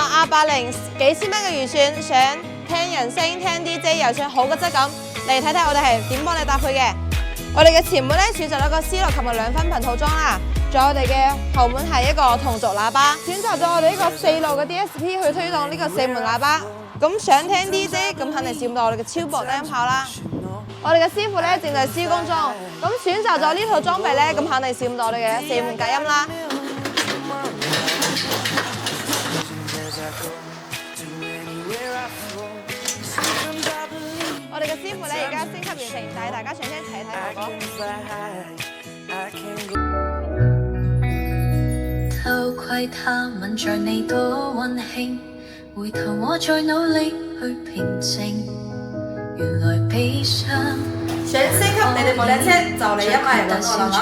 ，880幾千蚊嘅預算，想聽人聲、聽 DJ 又想好嘅質感，嚟睇睇我哋係點幫你搭配嘅。我哋嘅前門咧選擇咗個 C6及2分頻套裝啦，仲有我哋嘅後門係一個同軸喇叭，選擇咗我哋呢個4路嘅 DSP 去推動呢個4門喇叭。咁想聽 DJ 咁肯定試唔到我哋嘅超薄低音炮啦。我哋嘅師傅咧正在施工中，咁選擇咗呢套裝備咧，咁肯定試唔到我哋嘅4門隔音啦。我哋嘅師傅咧而家升級完成，帶大家上車睇睇效果。偷窺他吻着你多溫馨，回頭我再努力去平靜，原來悲傷。想升級你哋部靚車就嚟1萬人揾我啦！